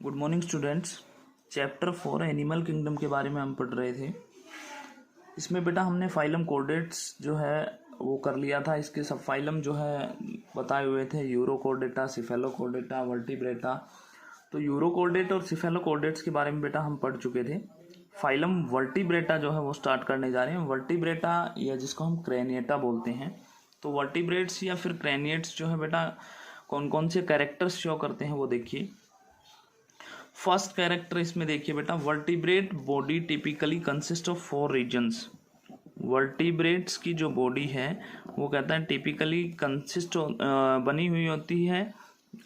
Good morning students. Chapter 4 animal kingdom के बारे में हम पढ़ रहे थे। इसमें बेटा हमने फाइलम कॉर्डेट्स जो है वो कर लिया था। इसके सब फाइलम जो है बताए हुए थे, यूरोकॉर्डेटा, सिफेलोकॉर्डेटा, वर्टिब्रेटा। तो यूरोकॉर्डेट और सिफेलोकॉर्डेट्स के बारे में बेटा हम पढ़ चुके थे। फाइलम वर्टिब्रेटा जो है वो स्टार्ट करने जा रहे हैं। वर्टिब्रेटा या जिसको हम क्रैनिएटा बोलते हैं। तो वर्टिब्रेट्स या फिर क्रैनिएट्स जो है बेटा कौन कौन से कैरेक्टर्स शो करते हैं वो देखिए। फर्स्ट कैरेक्टर इसमें देखिए बेटा, vertebrate body typically consist of 4 regions. Vertebrates की जो बॉडी है वो कहता है टिपिकली कंसिस्ट बनी हुई होती है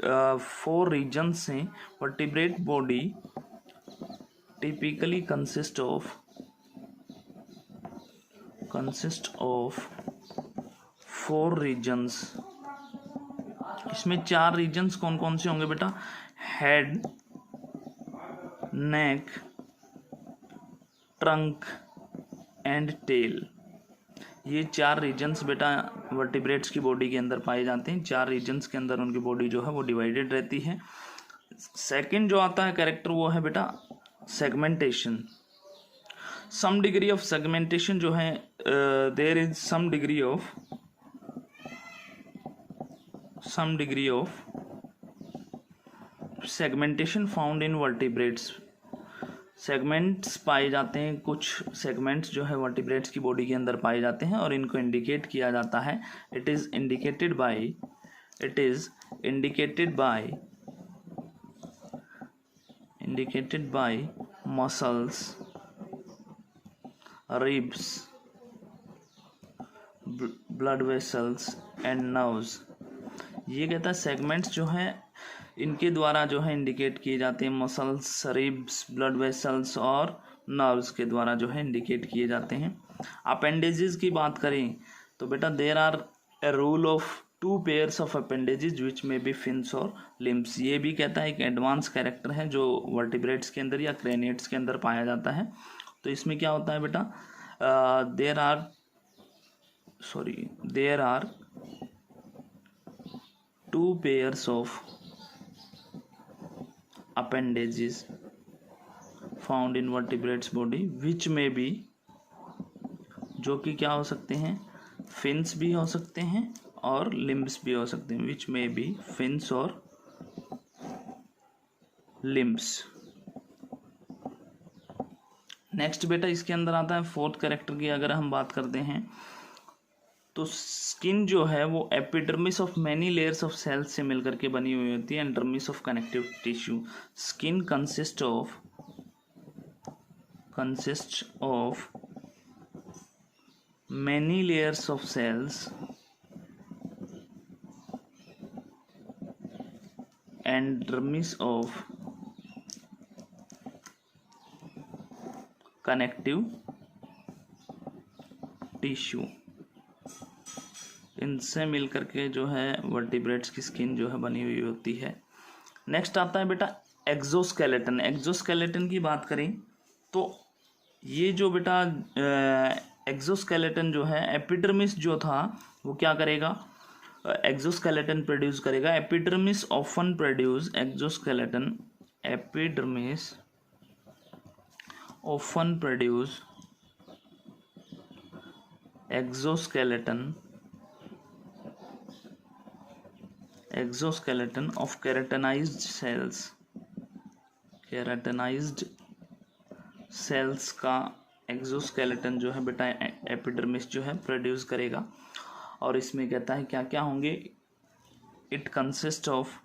4 रीजन्स से। Vertebrate body typically consist of 4 regions. इसमें 4 रीजन्स कौन कौन से होंगे बेटा? Head, neck, trunk and tail. ये 4 रीजन्स बेटा वर्टिब्रेट्स की बॉडी के अंदर पाए जाते हैं। 4 रीजन्स के अंदर उनकी बॉडी जो है वो डिवाइडेड रहती है। सेकंड जो आता है कैरेक्टर वो है बेटा segmentation. Some degree of segmentation जो है there is some degree of segmentation found in vertebrates. Segments पाए जाते हैं, कुछ सेगमेंट्स जो है वर्टिब्रेट्स की बॉडी के अंदर पाए जाते हैं और इनको इंडिकेट किया जाता है। It is indicated by muscles, ribs, blood vessels and nerves. ये कहता है सेगमेंट्स जो है इनके द्वारा जो है इंडिकेट किए जाते हैं। मसल्स, रिब्स, ब्लड वेसल्स और नर्व्स के द्वारा जो है इंडिकेट किए जाते हैं। अपेंडेजेस की बात करें तो बेटा there are a rule of 2 pairs of appendages which में बी फिन्स और लिम्स। ये भी कहता है एक एडवांस कैरेक्टर है जो वर्टिब्रेट्स के अंदर या क्रैनिएट्स के अंदर पाया जाता है। तो इसमें क्या होता है बेटा, there are 2 pairs of appendages found in vertebrates body which may be, जो कि क्या हो सकते हैं, फिन्स भी हो सकते हैं और लिम्ब्स भी हो सकते हैं। which may be फिन्स और लिम्ब्स। नेक्स्ट बेटा इसके अंदर आता है फोर्थ कैरेक्टर की। अगर हम बात करते हैं तो स्किन जो है वो epidermis of many layers of cells से मिलकर के बनी हुई होती है। And dermis of connective tissue. Skin consist of many layers of cells, and dermis of connective tissue. इनसे मिलकर के जो है वर्टिब्रेट्स की स्किन जो है बनी हुई होती है। नेक्स्ट आता है बेटा एक्सोस्केलेटन। एक्सोस्केलेटन की बात करें तो ये जो बेटा एक्सोस्केलेटन जो है, एपिडर्मिस जो था वो क्या करेगा, एक्सोस्केलेटन प्रोड्यूस करेगा। Epidermis often produce exoskeleton. Epidermis often produce exoskeleton of keratinized cells का एक्सोस्केलेटन जो है बेटा एपिडर्मिस जो है प्रोड्यूस करेगा। और इसमें कहता है क्या क्या होंगे, it consist of,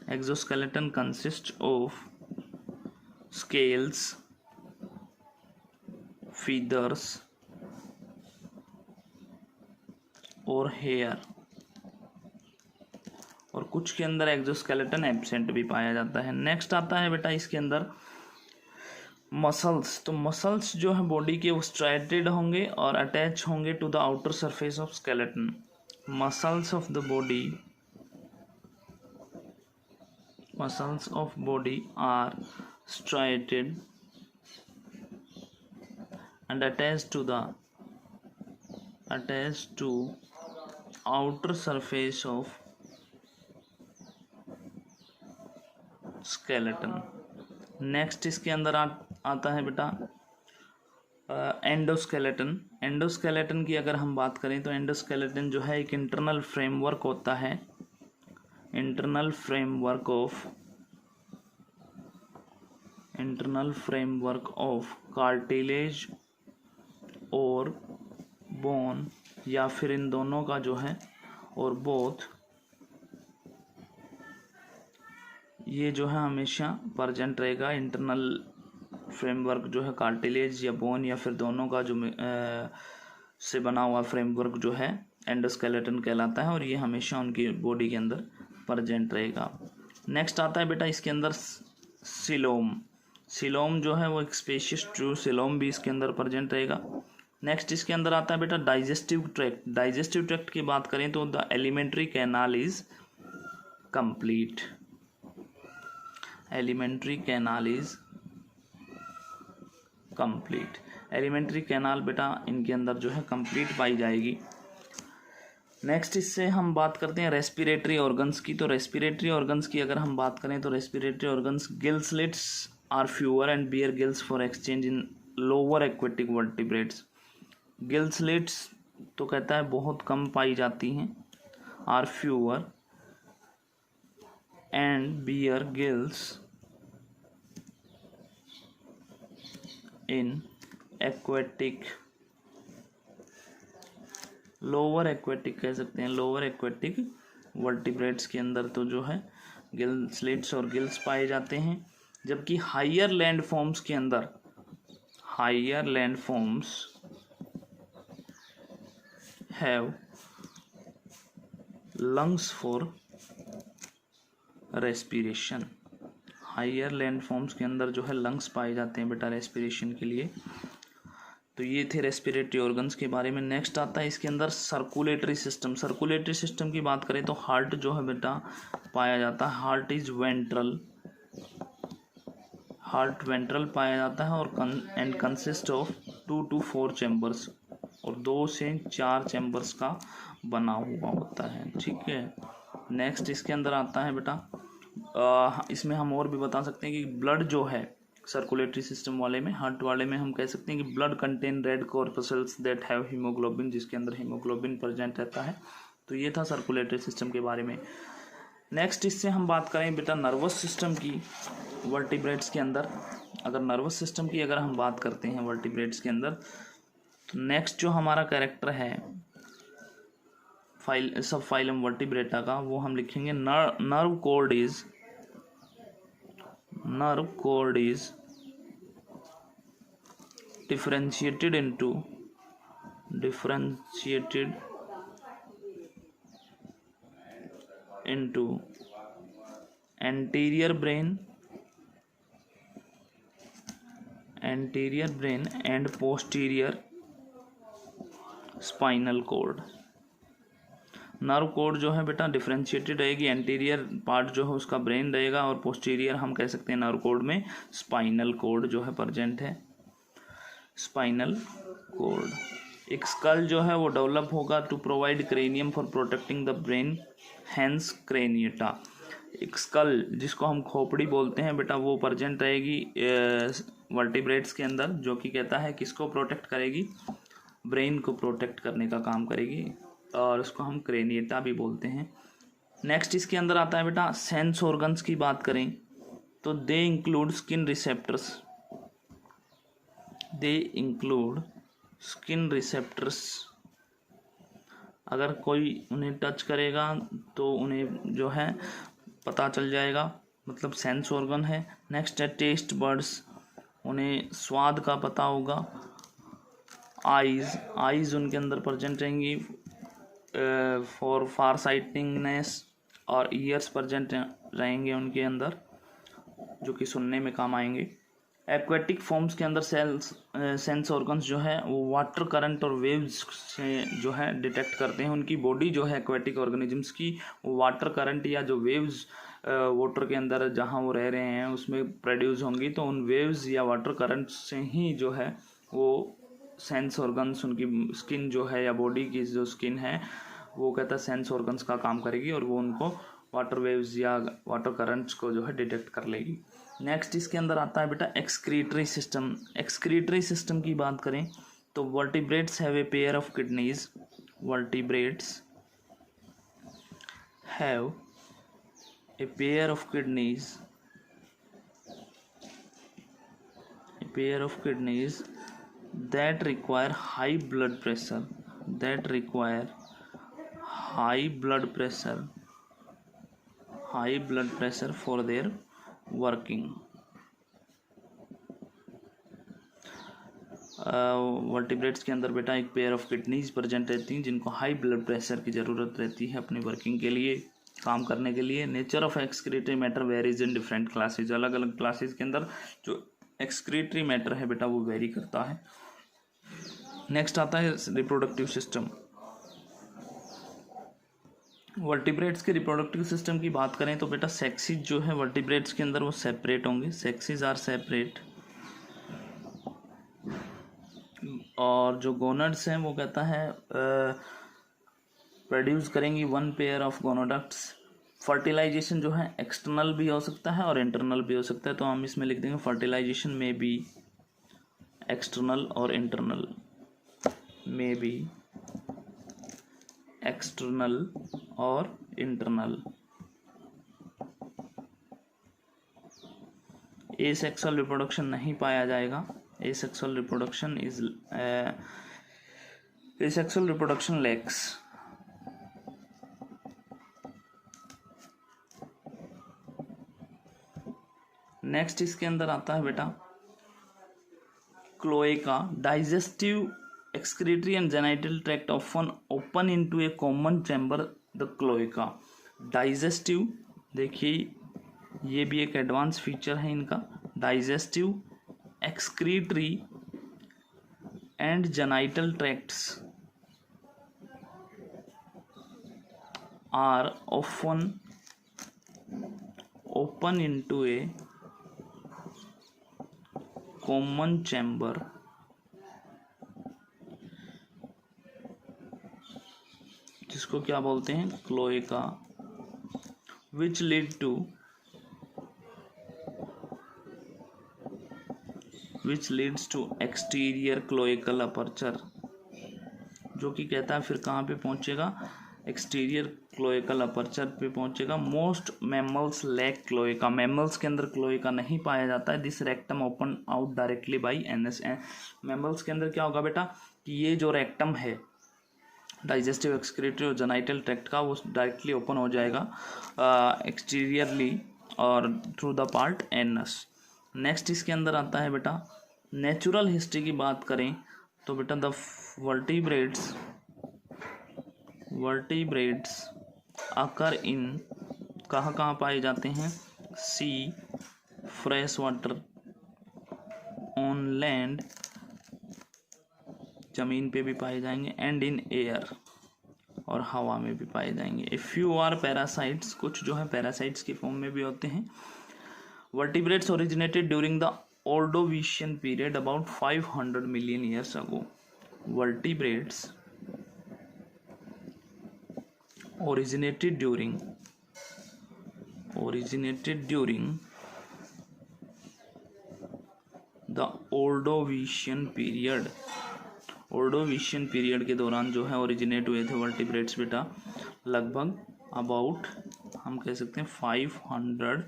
exoskeleton consist of scales, feathers और हेयर। और कुछ के अंदर एक्सोस्केलेटन एब्सेंट भी पाया जाता है। नेक्स्ट आता है बेटा इसके अंदर मसल्स। तो मसल्स जो है बॉडी के वो स्ट्राइटेड होंगे और अटैच होंगे to the outer surface of skeleton. Muscles of body are striated and attached to outer surface of skeleton. Next इसके अंदर आता है बेटा एंडोस्केलेटन। एंडोस्केलेटन की अगर हम बात करें तो एंडोस्केलेटन जो है एक इंटरनल फ्रेमवर्क होता है, इंटरनल फ्रेमवर्क ऑफ कार्टिलेज और बोन, या फिर इन दोनों का जो है और बोथ, ये जो है हमेशा प्रेजेंट रहेगा। इंटरनल फ्रेमवर्क जो है कार्टिलेज या बोन या फिर दोनों का जो से बना हुआ फ्रेमवर्क जो है एंडोस्केलेटन कहलाता है, और ये हमेशा उनकी बॉडी के अंदर प्रेजेंट रहेगा। नेक्स्ट आता है बेटा इसके अंदर सिलोम। सिलोम जो है वो एक स्पेशियस ट्रू सिलोम भी इसके अंदर प्रेजेंट रहेगा। नेक्स्ट इसके अंदर आता है बेटा डाइजेस्टिव ट्रैक्ट। डाइजेस्टिव ट्रैक्ट की बात करें तो the alimentary canal is complete. Alimentary canal is complete. Alimentary canal बेटा इनके अंदर जो है कंप्लीट पाई जाएगी। नेक्स्ट इससे हम बात करते हैं रेस्पिरेटरी ऑर्गन्स की। तो रेस्पिरेटरी ऑर्गन्स की अगर हम बात करें तो respiratory organs gill slits are fewer and bear gills for exchange in lower aquatic vertebrates. Gill slits तो कहता है बहुत कम पाई जाती हैं, are fewer and bear gills in aquatic, lower aquatic कह सकते हैं, लोअर एक्वेटिक वर्टिब्रेट्स के अंदर तो जो है गिल स्लिट्स और गिल्स पाए जाते हैं। जबकि हायर लैंड फॉर्म्स के अंदर, higher land forms have lungs for respiration. Higher land forms के अंदर जो है लंग्स पाए जाते हैं बेटा रेस्पिरेशन के लिए। तो ये थे रेस्पिरेटरी ऑर्गन्स के बारे में। नेक्स्ट आता है इसके अंदर सर्कुलेटरी सिस्टम। सर्कुलेटरी सिस्टम की बात करें तो हार्ट जो है बेटा पाया जाता है, heart is ventral, heart ventral पाया जाता है और and consist of 2 to 4 chambers, और 2 से 4 चैम्बर्स का बना हुआ होता है। ठीक है। नेक्स्ट इसके अंदर आता है बेटा इसमें हम और भी बता सकते हैं कि ब्लड जो है सर्कुलेटरी सिस्टम वाले में, हार्ट वाले में हम कह सकते हैं कि blood contain red corpuscles that have haemoglobin, जिसके अंदर हीमोग्लोबिन प्रेजेंट रहता है। तो ये था सर्कुलेटरी सिस्टम के बारे में। नेक्स्ट इससे हम बात करें बेटा नर्वस सिस्टम की वर्टिब्रेट्स के अंदर। अगर नर्वस सिस्टम की अगर हम बात करते हैं वर्टिब्रेट्स के अंदर, तो नेक्स्ट जो हमारा कैरेक्टर है सब फाइलम वर्टिब्रेटा का, वो हम लिखेंगे nerve code is differentiated into anterior brain and posterior spinal cord। Nerve code जो है बेटा डिफरेंशिएटेड रहेगी, एंटीरियर पार्ट जो है उसका ब्रेन रहेगा और पोस्टीरियर हम कह सकते हैं नर्व कोड में स्पाइनल कोड जो है प्रेजेंट है, स्पाइनल कोड। एक स्कल जो है वो डेवलप होगा to provide cranium for protecting the brain, hence craniata. एक स्कल जिसको हम खोपड़ी बोलते हैं बेटा वो प्रेजेंट रहेगी वर्टिब्रेट्स के अंदर, जो कि कहता है किसको प्रोटेक्ट करेगी, ब्रेन को प्रोटेक्ट करने का काम करेगी, और उसको हम क्रेनियटा भी बोलते हैं। नेक्स्ट इसके अंदर आता है बेटा सेंस ऑर्गन्स की बात करें तो दे इंक्लूड स्किन रिसेप्टर्स, अगर कोई उन्हें टच करेगा तो उन्हें जो है पता चल जाएगा, मतलब सेंस ऑर्गन है। नेक्स्ट है टेस्ट बर्ड्स, उन्हें स्वाद का पता होगा। आइज़ उनके अंदर प्रेजेंट रहेंगी फॉर फार साइटिंगनेस, और ईयर्स प्रेजेंट रहेंगे उनके अंदर जो कि सुनने में काम आएंगे। एक्वेटिक फॉर्म्स के अंदर सेंस ऑर्गन्स जो है वो वाटर करंट और वेव्स से जो है डिटेक्ट करते हैं। उनकी बॉडी जो है एक्वेटिक ऑर्गेनिजम्स की वो वाटर करंट या जो वेव्स वाटर के अंदर जहाँ वो रह रहे हैं उसमें प्रोड्यूस होंगी, तो उन वेव्स या वाटर करंट से ही जो है वो सेंस ऑर्गन्स, उनकी स्किन जो है या बॉडी की जो स्किन है वो कहता है सेंस ऑर्गन्स का काम करेगी और वो उनको वाटर वेव्स या वाटर करंट्स को जो है डिटेक्ट कर लेगी। नेक्स्ट इसके अंदर आता है बेटा एक्सक्रीटरी सिस्टम। एक्सक्रीटरी सिस्टम की बात करें तो vertebrates have a pair of kidneys. Vertebrates have a pair of kidneys, a pair of kidneys that require high blood pressure, that require high blood pressure for their working। Vertebrates के अंदर बेटा एक pair of kidneys present रहती हैं जिनको high blood pressure की ज़रूरत रहती है अपनी वर्किंग के लिए, काम करने के लिए। Nature of excretory matter varies in different classes. अलग अलग क्लासेज के अंदर जो एक्सक्रीटरी मैटर है बेटा वो वेरी करता है। नेक्स्ट आता है रिप्रोडक्टिव सिस्टम। वर्टिब्रेट्स के रिप्रोडक्टिव सिस्टम की बात करें तो बेटा सेक्सिस जो है वर्टिब्रेट्स के अंदर वो सेपरेट होंगे, सेक्सिस आर सेपरेट। और जो गोनड्स हैं वो कहता है प्रोड्यूस करेंगी वन पेयर ऑफ गोनोडक्ट्स। फर्टिलाइजेशन जो है एक्सटर्नल भी हो सकता है और इंटरनल भी हो सकता है, तो हम इसमें लिख देंगे फर्टिलाइजेशन में बी एक्सटर्नल और इंटरनल, में बी एक्सटर्नल और इंटरनल। एसेक्सुअल रिप्रोडक्शन नहीं पाया जाएगा। Asexual reproduction is asexual reproduction lacks. Next इसके अंदर आता है बेटा cloaca. Digestive excretory and genital tract often open into a common chamber the cloaca. Digestive देखिए ये भी एक एडवांस फीचर है इनका। Digestive excretory and genital tracts are often open into a common chamber जिसको क्या बोलते हैं cloaca, which leads to exterior cloacal aperture, जो कि कहता है फिर कहाँ पे पहुंचेगा, एक्सटीरियर क्लोएकल अपर्चर पे पहुंचेगा। Most mammals lack cloaca. Mammals के अंदर क्लोएका नहीं पाया जाता है। This rectum open out directly by anus. Mammals के अंदर क्या होगा बेटा कि ये जो रेक्टम है डाइजेस्टिव एक्सक्रीटरी और जेनाइटल ट्रैक्ट का वो डायरेक्टली ओपन हो जाएगा एक्सटीरियरली और through the part anus. Next इसके अंदर आता है बेटा नेचुरल हिस्ट्री की बात करें तो बेटा द वर्टिब्रेट्स अकर इन कहाँ पाए जाते हैं, सी, फ्रेश वाटर, ऑन लैंड जमीन पे भी पाए जाएंगे, एंड इन एयर और हवा में भी पाए जाएंगे। ए फ्यू आर पैरासाइट्स, कुछ जो है पैरासाइट्स की फॉर्म में भी होते हैं। Vertebrates originated during the Ordovician period about 500 million years ago. Vertebrates originated during the Ordovician period। Ordovician period के दौरान जो है ओरिजिनेट हुए थे वर्टिब्रेट्स बेटा, लगभग अबाउट हम कह सकते हैं 500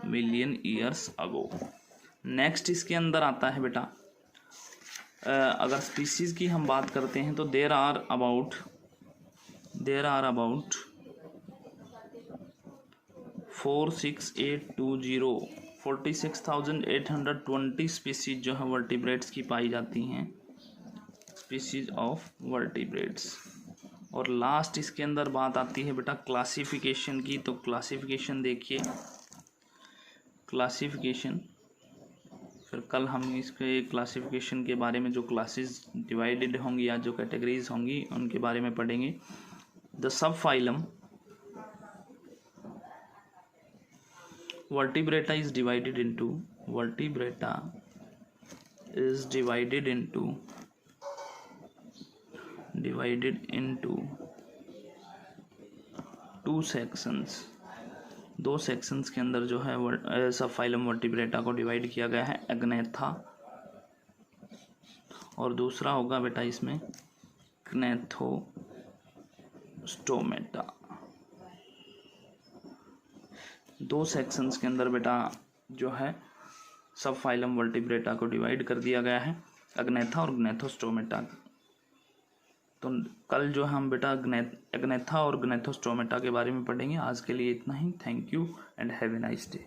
मिलियन ईयर्स अगो। नेक्स्ट इसके अंदर आता है बेटा अगर स्पीसीज की हम बात करते हैं तो देर आर अबाउट 46,820 स्पीसीज जो है वर्टिब्रेट्स की पाई जाती हैं, स्पीसीज ऑफ वर्टिब्रेट्स। और लास्ट इसके अंदर बात आती है बेटा क्लासिफिकेशन की। तो क्लासिफिकेशन देखिए, क्लासिफिकेशन फिर कल हम इसके क्लासिफिकेशन के बारे में जो क्लासेस डिवाइडेड होंगी या जो कैटेगरीज होंगी उनके बारे में पढ़ेंगे। The sub phylum vertebrata is divided into 2 sections, 2 sections के अंदर जो है सब फाइलम वर्टिब्रेटा को डिवाइड किया गया है, एग्नेथा और दूसरा होगा बेटा इसमें ग्नैथोस्टोमेटा। 2 सेक्शंस के अंदर बेटा जो है सब फाइलम वर्टिब्रेटा को डिवाइड कर दिया गया है, एग्नेथा और ग्नैथोस्टोमेटा। तो कल जो हम बेटा एग्नेथा और ग्नैथोस्टोमेटा के बारे में पढ़ेंगे। आज के लिए इतना ही। Thank you and have a nice day.